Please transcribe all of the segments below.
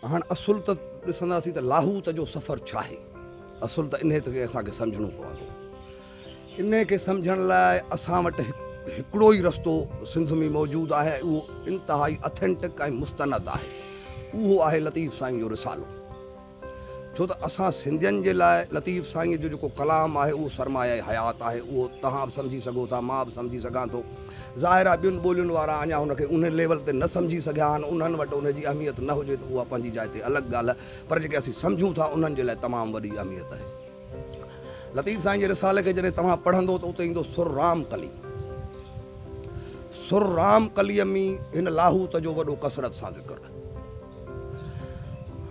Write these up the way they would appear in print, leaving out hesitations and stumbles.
हाणे असुल त ॾिसंदासीं त लाहूत जो सफ़र छा आहे। असुल त इन ते असांखे सम्झणो पवंदो। इन खे सम्झण लाइ असां वटि हिकिड़ो ई रस्तो सिंध में मौजूदु आहे, उहो इंतिहाई अथेंटिक ऐं मुस्तनद आहे। उहो आहे लतीफ़ साईं जो रिसालो। छो त असां सिंधियुनि जे लाइ लतीफ़ साईं जो जेको कलाम आहे उहो सरमाए हयात आहे। उहो तव्हां बि सम्झी सघो था, मां बि सम्झी सघां थो। ज़ाहिर आहे ॿियुनि ॿोलियुनि वारा अञा हुनखे उन लेवल ते न सम्झी सघिया आहिनि, उन्हनि वटि उनजी अहमियत न हुजे त उहा पंहिंजी जाइ ते अलॻि ॻाल्हि आहे, पर जेके असीं सम्झूं था उन्हनि जे लाइ तमामु वॾी अहमियत आहे। लतीफ़ साईं जे रिसाले खे जॾहिं तव्हां पढ़ंदो त उते ईंदो सुर राम कली। सुर राम कलीअ में हिन लाहूत जो वॾो कसरत सां ज़िक्र।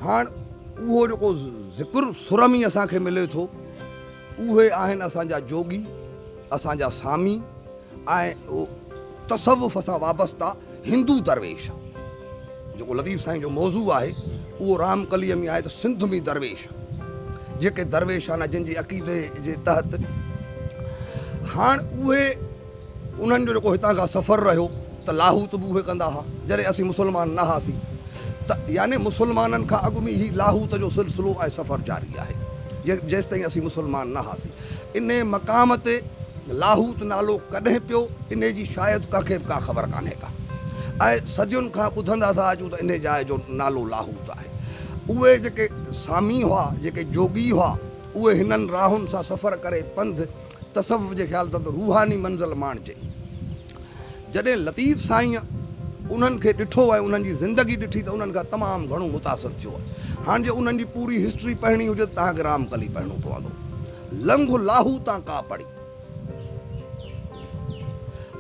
हाणे उहो जेको ज़िक्र सुर में असांखे मिले थो, उहे आहिनि असांजा जोगी, असांजा सामी ऐं तसव्वुफ़ सां वाबस्ता हिंदू दरवेश। जेको लतीफ़ साईं जो मौज़ू आहे उहो राम कलीअ में आहे त सिंध में दरवेश, जेके दरवेश आहिनि जिन जे अक़ीदे जे तहत। हाणे उहे उन्हनि जो जेको हितां खां सफ़र रहियो त लाहूत बि उहे कंदा हुआ जॾहिं असीं मुस्लमान न हुआसीं, त यानी मुस्लमाननि खां अॻु में ई लाहूत जो सिलसिलो ऐं सफ़र जारी आहे जेसि ताईं असीं मुस्लमान न हुआसीं। इन मक़ाम ते लाहूत नालो कॾहिं पियो इन जी शायदि कंहिंखे बि का ख़बर कान्हे का, ऐं सदियुनि खां ॿुधंदा था अचूं त इन जाइ जो नालो लाहूत आहे। उहे जेके सामी हुआ, जेके जोगी हुआ, उहे हिननि राहुनि सां सफ़र करे पंध तसव्वुफ़ जे ख़्याल सां त रूहानी मंज़िल माणिजे। जॾहिं लतीफ़ साईं उन्हनि खे ॾिठो ऐं उन्हनि जी ज़िंदगी ॾिठी त उन्हनि खां तमामु घणो मुतासिर थियो आहे। हाणे जे उन्हनि जी पूरी हिस्ट्री पढ़णी हुजे त तव्हांखे रामकली पढ़णो पवंदो। लंघ लाहूतां का पढ़ी।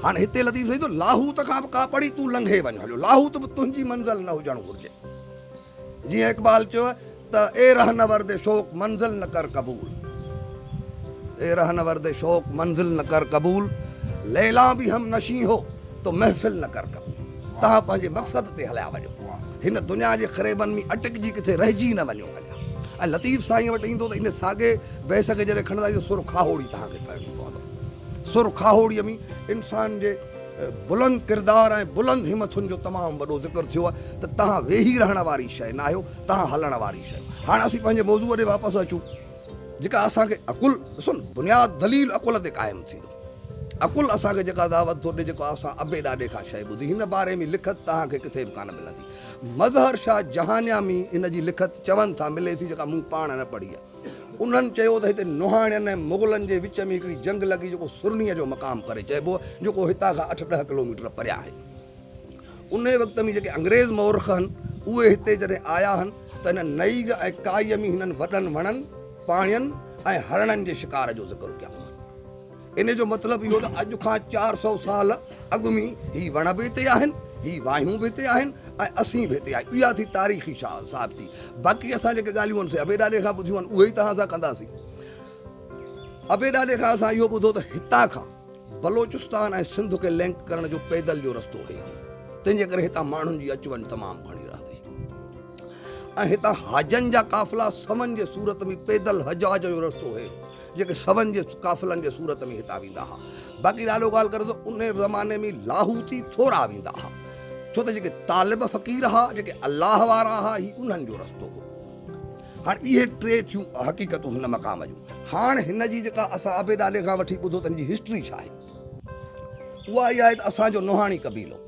हाणे हिते लतीफ़ साईं तो लाहूत खां बि का पढ़ी तूं लंघे वञ हलियो, लाहूत बि तुंहिंजी मंज़िल न हुजणु घुरिजे। जीअं इक़बाल चयो त ए रहनवर दे शौक़ मंज़िल न कर क़बूल, ए रहनवर दे शौक़ मंज़िल न कर क़बूल, लैला भी हम नशी हो तो महफ़िल न कर क़बूल। तव्हां पंहिंजे मक़सद ते हलिया वञो, हिन दुनिया जे ख़रेबनि में अटकिजी किथे रहिजी न वञो हलिया। ऐं लतीफ़ साईं वटि ईंदो त इन साॻे बहस खे जॾहिं खणंदा सुर खाहोड़ी तव्हांखे पढ़णो पवंदो। सुर खाहोड़ीअ में इंसान जे बुलंद किरदार ऐं बुलंद हिमतुनि जो तमामु वॾो ज़िक्र थियो आहे त तव्हां वेही रहण वारी शइ न आहियो, तव्हां हलण वारी शइ। हाणे असीं पंहिंजे मौज़ूअ ॾे वापसि अचूं। जेका असांखे अकुल ॾिसो न, बुनियाद दलील अकुल ते क़ाइमु थींदो। अकुल असांखे जेका दावत थो ॾे, जेको असां अबे ॾाॾे खां शइ ॿुधी, हिन बारे में लिखत तव्हांखे किथे बि कान मिलंदी। मज़हर शाह जहानिया में इन जी लिखत चवनि था मिले थी, जेका मूं पाण न पढ़ी आहे। उन्हनि चयो त हिते नुहाणियुनि ऐं मुग़लनि जे विच में हिकिड़ी जंग लॻी, जेको सुरनीअ जो मक़ाम करे चइबो, जेको हितां खां 8-10 किलोमीटर परियां आहे। उन वक़्त में जेके अंग्रेज़ मौरख़ आहिनि उहे हिते जॾहिं आया आहिनि त हिन नईग ऐं काईअ में हिननि वॾनि वणनि, पाणियुनि ऐं हरणनि जे शिकार जो ज़िक्र कया। इन जो मतिलबु इहो त अॼु खां 400 साल अॻु में ही वण बि हिते आहिनि, ही वायूं बि हिते आहिनि ऐं असीं बि हिते आहियूं। इहा थी तारीख़ी साबिती। बाक़ी असां जेके ॻाल्हियूं आहिनि से अबे ॾाॾे खां ॿुधियूं आहिनि, उहे ई तव्हां सां कंदासीं। अबे ॾाॾे खां असां इहो ॿुधो त हितां खां बलोचिस्तान ऐं सिंध खे लिंक करण जो पैदल जो रस्तो हुयो, तंहिंजे करे हितां माण्हुनि जी अचु वञु तमामु घणी रहंदी। ऐं हितां हाजनि जा काफ़िला सवनि जे सूरत में पैदल हजाज जो रस्तो हुयो, जेके सवनि जे काफ़िलनि जे सूरत में हितां वेंदा हुआ। बाक़ी ॾाढो ॻाल्हि करे त उन ज़माने में लाहूती थोरा वेंदा हुआ, छो त जेके तालिब फ़क़ीर हुआ, जेके अलाह वारा हुआ, ही उन्हनि जो रस्तो हो। हाणे इहे टे थियूं हक़ीक़तूं हिन मक़ाम जूं। हाणे हिन जी जेका असां अबे ॾाॾे खां वठी ॿुधो त हिन जी हिस्ट्री छा आहे, उहा इहा आहे त असांजो नुहाणी क़बीलो,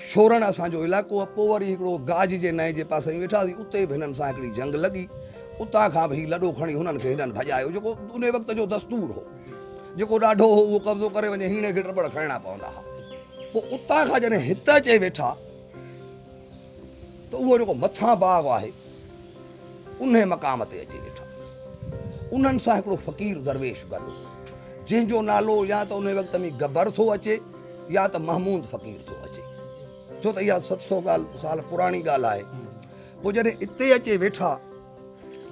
शोरण असांजो इलाइक़ो आहे। पोइ वरी हिकिड़ो गाज जे नए जे पासे वेठासीं, उते बि हिननि सां हिकिड़ी जंग लॻी। उतां खां बि लॾो खणी हुननि खे हिननि भॼायो, जेको उन वक़्त जो दस्तूर हो। जेको ॾाढो हो उहो कब्ज़ो करे वञे, हीणे खे टबड़ खणणा पवंदा हुआ। पोइ उतां खां जॾहिं हिते अचे वेठा त उहो जेको मथां बाग़ आहे उन मक़ाम ते अची वेठा। उन्हनि सां हिकिड़ो फ़क़ीर दरवेश गॾु, जंहिंजो नालो या त उन वक़्त में गबर थो अचे या त महमूद फ़क़ीर थो अचे, छो त इहा 700 साल पुराणी ॻाल्हि आहे। पोइ जॾहिं हिते अचे वेठा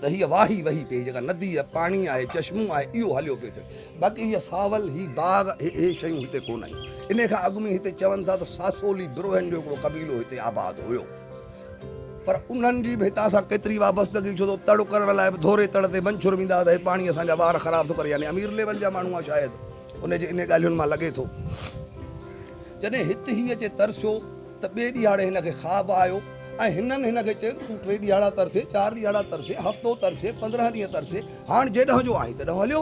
त हीअ वाही वही पई, जेका नदी आहे, पाणी आहे, चश्मो आहे, इहो हलियो पियो थिए। बाक़ी हीअ सावल, ही बाग, हे शयूं हिते कोन आहियूं। इन खां अॻु में हिते चवनि था त सासोली बिरोहनि जो हिकिड़ो क़बीलो हिते आबाद हुयो, पर उन्हनि जी बि हितां सां केतिरी वाबस्तगी, छो त तड़ करण लाइ बि धोरे तड़ ते मंछुर वेंदा त हे पाणी असांजा ॿार ख़राबु थो करे, यानी अमीर लेवल जा माण्हू आहे शायदि, उनजे इन ॻाल्हियुनि मां लॻे थो। जॾहिं हिते हीअ अचे तरसियो त ॿिए ॾींहुं हाणे हिनखे ख़्वाबु आयो ऐं हिननि हिन खे चयो तूं 3 ॾियारा तरसे 4 ॾियारा तरसे हफ़्तो तरसे 15 ॾींहं तरसे हाणे जेॾांहुं जो आहीं तॾहिं हलियो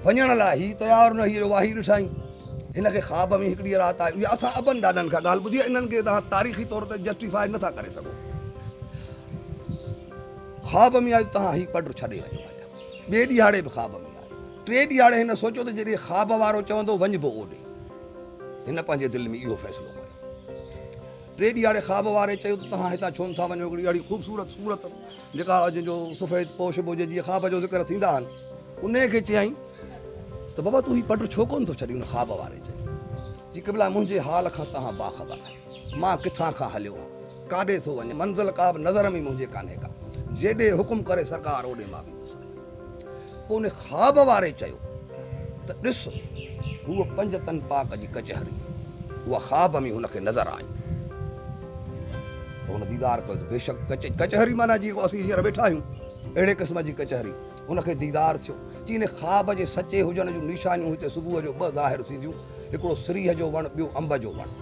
वञण लाइ ही तयारु न हीअ वाही ॾिठाई हिन खे ख़्वाब में हिकिड़ी राति आई इहा असां अबनि ॾाॾनि खां ॻाल्हि ॿुधी आहे इन्हनि खे तव्हां तारीख़ी तौर ते जस्टिफाई नथा करे सघो ख़्वाब में आई तव्हां ही पढ़ छॾे वञो ॿिए ॾियारे बि ख़्वाब में आहे 3 ॾियारे हिन सोचियो त जॾहिं ख़्वाब वारो चवंदो वञिबो ओॾे हिन पंहिंजे दिलि में इहो फ़ैसिलो कयो 3 ॾियारे ख़्वाब वारे चयो त तव्हां हितां छो नथा वञो हिकिड़ी ॾाढी ख़ूबसूरत सूरत जेका जंहिंजो सफ़ेद पोश बोझे जीअं ख़्वाब जो ज़िक्र थींदा आहिनि उन खे चयईं त बाबा तूं ही पट छो कोन थो छॾी हुन ख़्वाब वारे चई जी क़िबला मुंहिंजे हाल खां तव्हां बाख़बर आहियो मां किथां खां हलियो आहियां काॾे थो वञे मंज़िल का बि नज़र में मुंहिंजे कान्हे का जेॾे हुकुम करे सरकार ओॾे मां वेंदुसि पोइ उन ख़्वाब वारे चयो त ॾिस हूअ 5 तन पाक जी कचहरी उहा ख़्वाब में हुनखे नज़र आई त हुन दीदार कयो बेशक कचहरी माना जीअं असीं हींअर वेठा आहियूं अहिड़े क़िस्म जी कचहरी हुनखे दीदार थियो जी इन ख़्वाब जे सचे हुजण जूं निशानियूं हिते सुबुह जो 2 ज़ाहिर थींदियूं हिकिड़ो सिरीह जो वणु ॿियो अंब जो वणु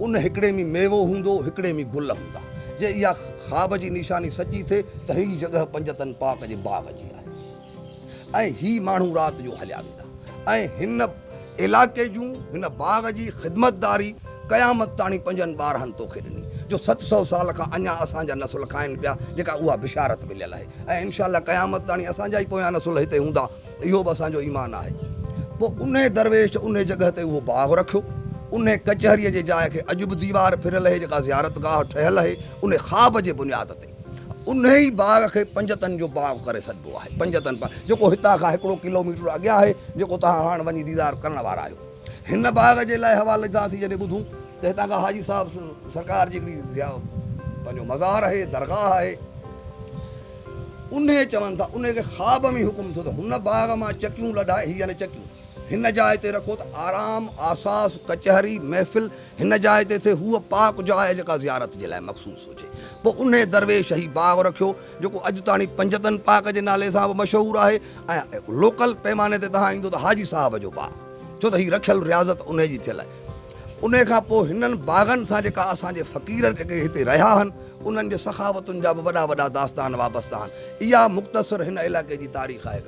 उन हिकिड़े में मेवो हूंदो हिकिड़े में गुल हूंदा जे इहा ख़्वाब जी निशानी सची थिए त हीअ जॻह 5 तन पाक जे बाग़ जी आहे ऐं ही माण्हू राति जो हलिया वेंदा ऐं हिन इलाइक़े जूं हिन बाग़ जी ख़िदमतदारी क़यामत ताणी 5 ॿारहनि तोखे ॾिनी जो 700 साल खां अञा असांजा नसुल खाइनि पिया जेका उहा बिशारत मिलियल आहे ऐं इनशा क़यामत ताणी असांजा ई पोयां नसुल हिते हूंदा इहो बि असांजो ईमान आहे पोइ उन दरवेश उन जॻह ते उहो बाग़ रखियो उन कचहरीअ जे जाइ खे अॼु बि दीवार फिरियल आहे जेका ज़ियारतगाह ठहियल आहे उन ख़्वाब जे बुनियाद ते उन ई बाग़ खे 5 तन जो बाग़ करे सघिबो आहे 5 तन जेको हितां खां 1 किलोमीटर अॻियां आहे जेको तव्हां हाणे वञी दीदार करण वारा आहियो हिन बाग़ जे लाइ हवाले ॾींदासीं जॾहिं ॿुधूं त हितां खां हाजी साहिबु सरकार जी हिकिड़ी पंहिंजो मज़ार आहे दरगाह आहे उन चवनि था उन खे ख़्वाब में हुकुम थियो त हुन बाग़ मां चकियूं लॾाए हीअ न चकियूं हिन जाइ ते रखो त आराम आसास कचहरी महफ़िल हिन जाइ ते थिए हूअ पाक जाइ जेका ज़ियारत जे लाइ मख़सूस हुजे पोइ उन दरवेश ई बाग़ रखियो जेको अॼु ताणी 5 तन पाक जे नाले सां बि मशहूरु आहे ऐं लोकल पैमाने ते तव्हां ईंदो त हाजी साहिब जो बाग़ छो त हीअ रखियल रियाज़त उन जी थियल आहे उन खां पोइ हिननि बाग़नि सां जेका असांजे फ़क़ीर जेके हिते रहिया आहिनि उन्हनि जे सखावतुनि जा बि वॾा वॾा दास्तान वाबस्ता आहिनि इहा मुख़्तसिर हिन इलाइक़े जी तारीख़ आहे